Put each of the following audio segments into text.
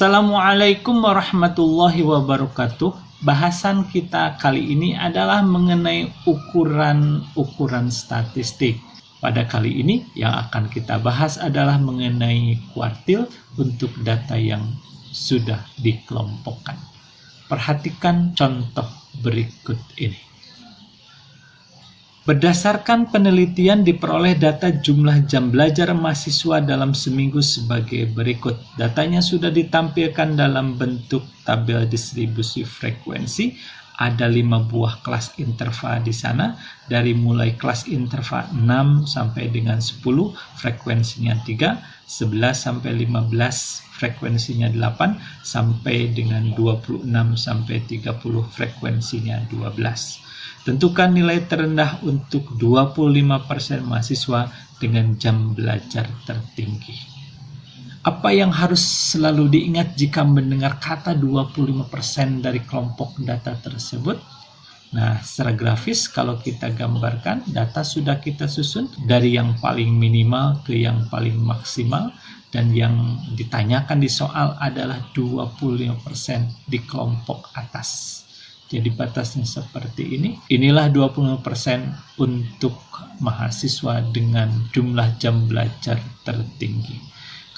Assalamualaikum warahmatullahi wabarakatuh. Bahasan kita kali ini adalah mengenai ukuran statistik. Pada kali ini yang akan kita bahas adalah mengenai kuartil untuk data yang sudah dikelompokkan. Perhatikan contoh berikut ini. Berdasarkan penelitian diperoleh data jumlah jam belajar mahasiswa dalam seminggu sebagai berikut. Datanya sudah ditampilkan dalam bentuk tabel distribusi frekuensi. Ada 5 buah kelas interval di sana. Dari mulai kelas interval 6 sampai dengan 10, frekuensinya 3, 11 sampai 15, frekuensinya 8, sampai dengan 26 sampai 30, frekuensinya 12. Tentukan nilai terendah untuk 25% mahasiswa dengan jam belajar tertinggi. Apa yang harus selalu diingat jika mendengar kata 25% dari kelompok data tersebut? Nah, secara grafis kalau kita gambarkan, data sudah kita susun dari yang paling minimal ke yang paling maksimal, dan yang ditanyakan di soal adalah 25% di kelompok atas. Jadi batasnya seperti ini. Inilah 25% untuk mahasiswa dengan jumlah jam belajar tertinggi.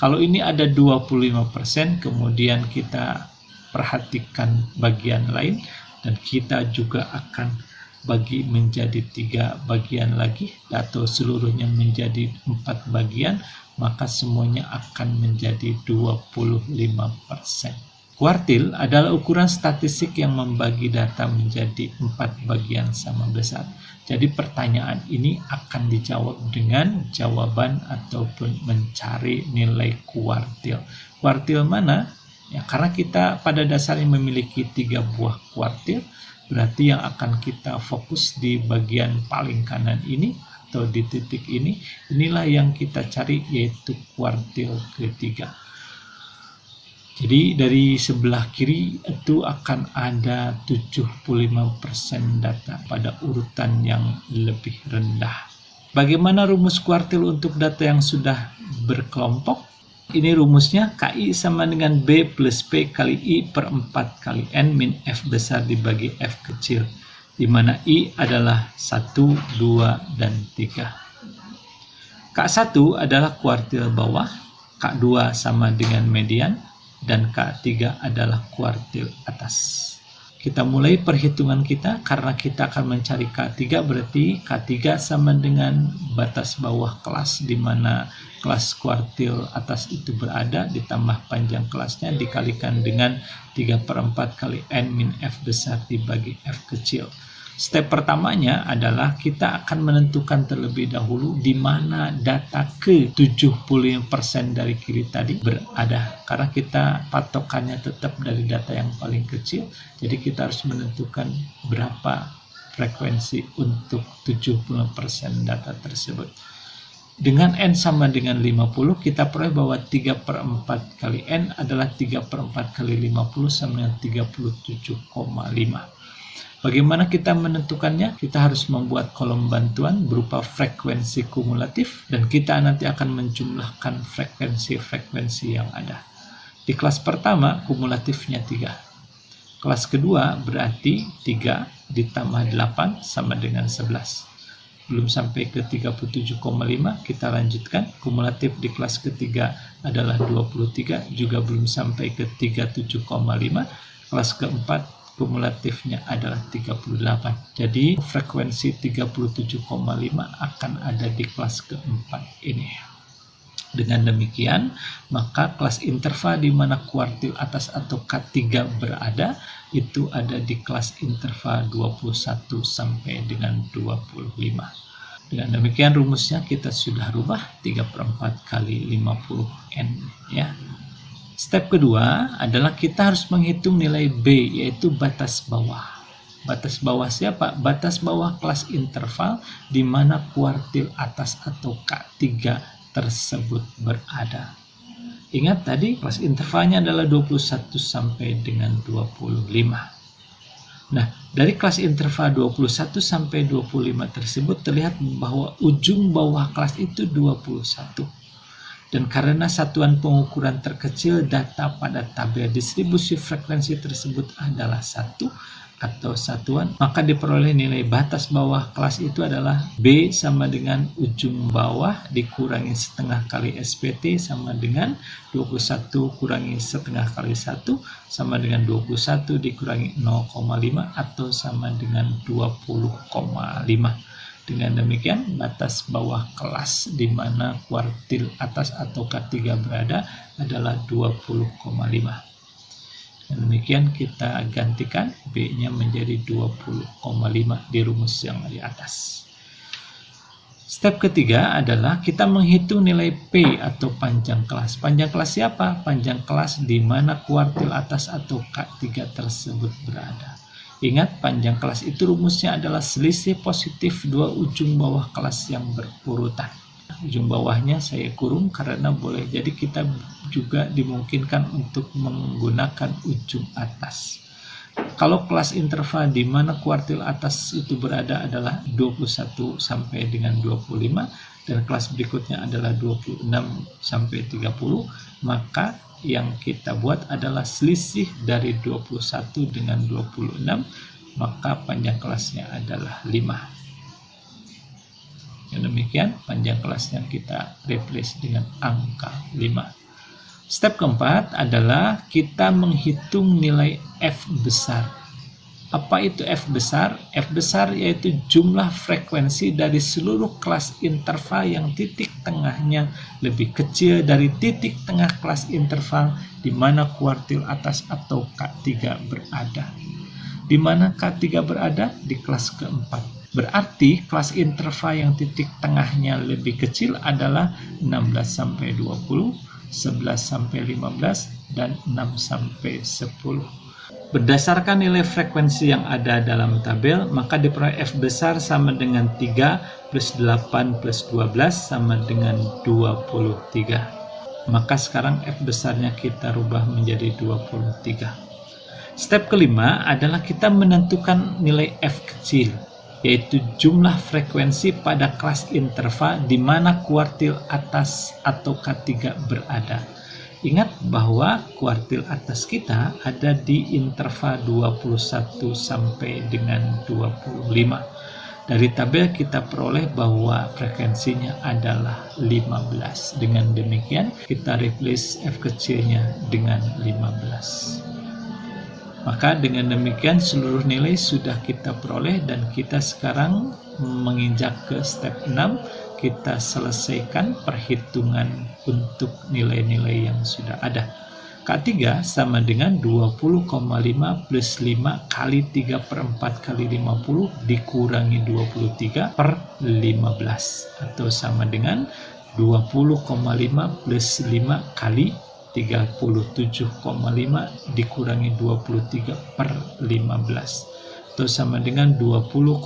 Kalau ini ada 25%, kemudian kita perhatikan bagian lain, dan kita juga akan bagi menjadi 3 bagian lagi, atau seluruhnya menjadi 4 bagian, maka semuanya akan menjadi 25%. Kuartil adalah ukuran statistik yang membagi data menjadi 4 bagian sama besar. Jadi pertanyaan ini akan dijawab dengan jawaban ataupun mencari nilai kuartil. Kuartil mana? Ya, karena kita pada dasarnya memiliki 3 buah kuartil, berarti yang akan kita fokus di bagian paling kanan ini atau di titik ini, inilah yang kita cari, yaitu kuartil ketiga. Jadi dari sebelah kiri itu akan ada 75% data pada urutan yang lebih rendah. Bagaimana rumus kuartil untuk data yang sudah berkelompok? Ini rumusnya, KI sama dengan B plus P kali I per 4 kali N min F besar dibagi F kecil, di mana I adalah 1, 2, dan 3. K1 adalah kuartil bawah, K2 sama dengan median, dan K3 adalah kuartil atas. Kita mulai perhitungan kita. Karena kita akan mencari K3, berarti K3 sama dengan batas bawah kelas, di mana kelas kuartil atas itu berada, ditambah panjang kelasnya dikalikan dengan 3/4 kali N min F besar dibagi F kecil. Step pertamanya adalah kita akan menentukan terlebih dahulu di mana data ke 75% dari kiri tadi berada. Karena kita patokannya tetap dari data yang paling kecil, jadi kita harus menentukan berapa frekuensi untuk 70% data tersebut. Dengan N sama dengan 50, kita peroleh bahwa 3/4 kali N adalah 3/4 kali 50 sama dengan 37,5. Bagaimana kita menentukannya? Kita harus membuat kolom bantuan berupa frekuensi kumulatif, dan kita nanti akan menjumlahkan frekuensi-frekuensi yang ada. Di kelas pertama kumulatifnya 3. Kelas kedua berarti 3 ditambah 8 sama dengan 11. Belum sampai ke 37,5, kita lanjutkan. Kumulatif di kelas ketiga adalah 23, juga belum sampai ke 37,5. Kelas keempat kumulatifnya adalah 38. Jadi frekuensi 37,5 akan ada di kelas keempat ini. Dengan demikian, maka kelas interval di mana kuartil atas atau K3 berada, itu ada di kelas interval 21 sampai dengan 25. Dengan demikian rumusnya kita sudah rubah 3/4 kali 50N, ya. Step kedua adalah kita harus menghitung nilai B, yaitu batas bawah. Batas bawah siapa? Batas bawah kelas interval di mana kuartil atas atau K3 tersebut berada. Ingat tadi kelas intervalnya adalah 21 sampai dengan 25. Nah, dari kelas interval 21 sampai 25 tersebut terlihat bahwa ujung bawah kelas itu 21. Dan karena satuan pengukuran terkecil data pada tabel distribusi frekuensi tersebut adalah 1 atau satuan, maka diperoleh nilai batas bawah kelas itu adalah B sama dengan ujung bawah dikurangi setengah kali SPT sama dengan 21 kurangi setengah kali 1 sama dengan 21 dikurangi 0,5 atau sama dengan 20,5. Dengan demikian, batas bawah kelas di mana kuartil atas atau K3 berada adalah 20,5. Dan demikian kita gantikan B-nya menjadi 20,5 di rumus yang di atas. Step ketiga adalah kita menghitung nilai P atau panjang kelas. Panjang kelas siapa? Panjang kelas di mana kuartil atas atau K3 tersebut berada. Ingat, panjang kelas itu rumusnya adalah selisih positif dua ujung bawah kelas yang berurutan. Ujung bawahnya saya kurung karena boleh jadi kita juga dimungkinkan untuk menggunakan ujung atas. Kalau kelas interval di mana kuartil atas itu berada adalah 21 sampai dengan 25 dan kelas berikutnya adalah 26 sampai 30, maka yang kita buat adalah selisih dari 21 dengan 26, maka panjang kelasnya adalah 5. Demikian panjang kelas yang kita replace dengan angka 5. Step keempat adalah kita menghitung nilai F besar. Apa itu F besar? F besar yaitu jumlah frekuensi dari seluruh kelas interval yang titik tengahnya lebih kecil dari titik tengah kelas interval di mana kuartil atas atau K3 berada. Di mana K3 berada? Di kelas keempat. Berarti kelas interval yang titik tengahnya lebih kecil adalah 16 sampai 20, 11 sampai 15, dan 6 sampai 10. Berdasarkan nilai frekuensi yang ada dalam tabel, maka diperoleh F besar sama dengan 3 plus 8 plus 12 sama dengan 23. Maka sekarang F besarnya kita rubah menjadi 23. Step kelima adalah kita menentukan nilai F kecil, yaitu jumlah frekuensi pada kelas interval di mana kuartil atas atau K3 berada. Ingat bahwa kuartil atas kita ada di interval 21 sampai dengan 25. Dari tabel kita peroleh bahwa frekuensinya adalah 15. Dengan demikian kita replace F kecilnya dengan 15. Maka dengan demikian seluruh nilai sudah kita peroleh dan kita sekarang menginjak ke step 6. Kita selesaikan perhitungan untuk nilai-nilai yang sudah ada. K3 sama dengan 20,5 plus 5 kali 3 per 4 kali 50 dikurangi 23 per 15. Atau sama dengan 20,5 plus 5 kali 37,5 dikurangi 23 per 15 atau sama dengan 20,5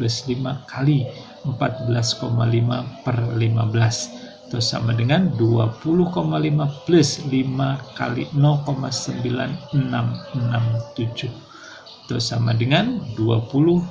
plus 5 kali 14,5 per 15 atau sama dengan 20,5 plus 5 kali 0,9667 atau sama dengan 20,5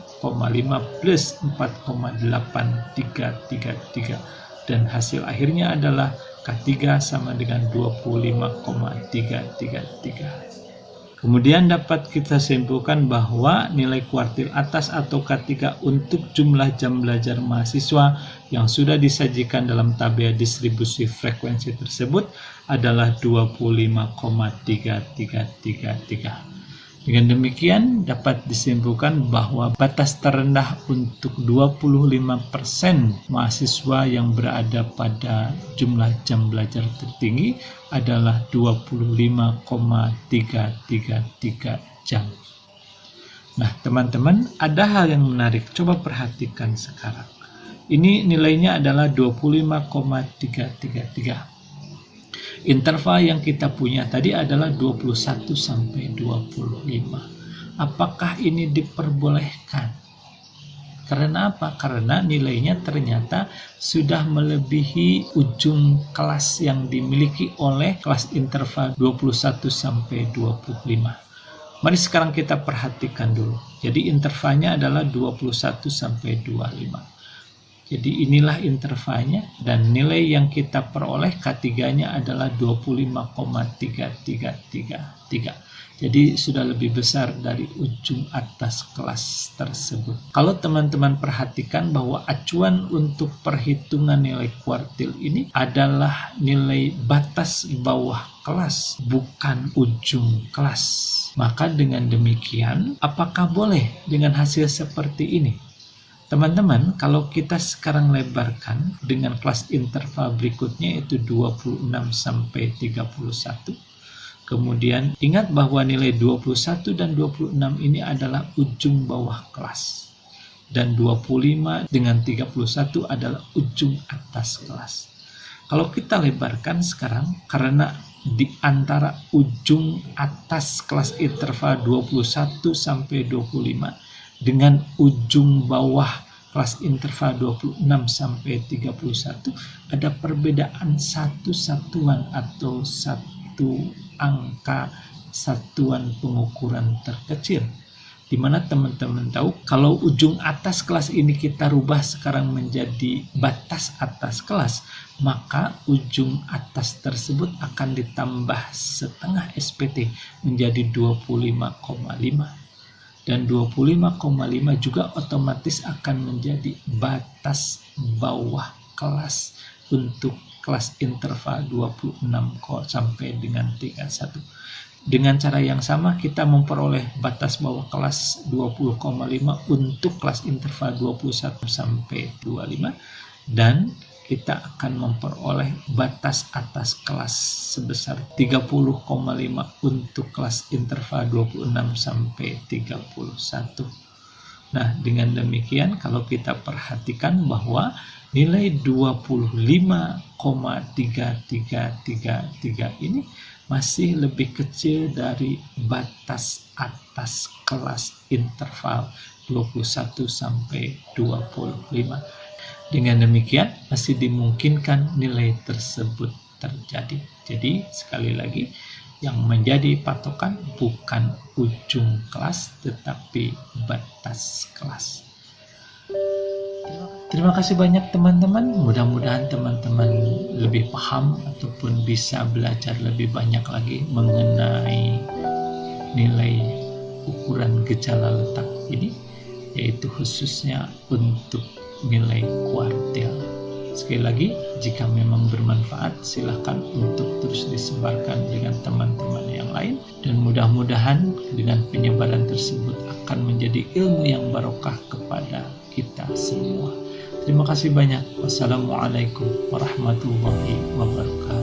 plus 4,8333 dan hasil akhirnya adalah K3 sama dengan 25,333. Kemudian dapat kita simpulkan bahwa nilai kuartil atas atau K3 untuk jumlah jam belajar mahasiswa yang sudah disajikan dalam tabel distribusi frekuensi tersebut adalah 25,333. Dengan demikian dapat disimpulkan bahwa batas terendah untuk 25% mahasiswa yang berada pada jumlah jam belajar tertinggi adalah 25,333 jam. Nah, teman-teman, ada hal yang menarik. Coba perhatikan sekarang. Ini nilainya adalah 25,333. Interval yang kita punya tadi adalah 21 sampai 25. Apakah ini diperbolehkan? Karena apa? Karena nilainya ternyata sudah melebihi ujung kelas yang dimiliki oleh kelas interval 21 sampai 25. Mari sekarang kita perhatikan dulu. Jadi intervalnya adalah 21 sampai 25. Jadi inilah intervalnya, dan nilai yang kita peroleh K3-nya adalah 25,333. Jadi sudah lebih besar dari ujung atas kelas tersebut. Kalau teman-teman perhatikan bahwa acuan untuk perhitungan nilai kuartil ini adalah nilai batas bawah kelas, bukan ujung kelas. Maka dengan demikian, apakah boleh dengan hasil seperti ini? Teman-teman, kalau kita sekarang lebarkan dengan kelas interval berikutnya yaitu 26 sampai 31. Kemudian ingat bahwa nilai 21 dan 26 ini adalah ujung bawah kelas. Dan 25 dengan 31 adalah ujung atas kelas. Kalau kita lebarkan sekarang, karena di antara ujung atas kelas interval 21 sampai 25 dengan ujung bawah kelas interval 26 sampai 31 ada perbedaan satu satuan atau satu angka satuan pengukuran terkecil, di mana teman-teman tahu kalau ujung atas kelas ini kita rubah sekarang menjadi batas atas kelas, maka ujung atas tersebut akan ditambah setengah SPT menjadi 25,5. Dan 25,5 juga otomatis akan menjadi batas bawah kelas untuk kelas interval 26 sampai dengan 31. Dengan cara yang sama kita memperoleh batas bawah kelas 20,5 untuk kelas interval 21 sampai 25, dan kita akan memperoleh batas atas kelas sebesar 30,5 untuk kelas interval 26 sampai 31. Nah, dengan demikian kalau kita perhatikan bahwa nilai 25,3333 ini masih lebih kecil dari batas atas kelas interval 21 sampai 25. Dengan demikian masih dimungkinkan nilai tersebut terjadi. Jadi sekali lagi, yang menjadi patokan bukan ujung kelas tetapi batas kelas. Terima kasih banyak teman-teman. Mudah-mudahan teman-teman lebih paham ataupun bisa belajar lebih banyak lagi mengenai nilai ukuran gejala letak ini, yaitu khususnya untuk nilai kuartil. Sekali lagi, jika memang bermanfaat, silakan untuk terus disebarkan dengan teman-teman yang lain, dan mudah-mudahan dengan penyebaran tersebut akan menjadi ilmu yang barokah kepada kita semua. Terima kasih banyak. Wassalamualaikum warahmatullahi wabarakatuh.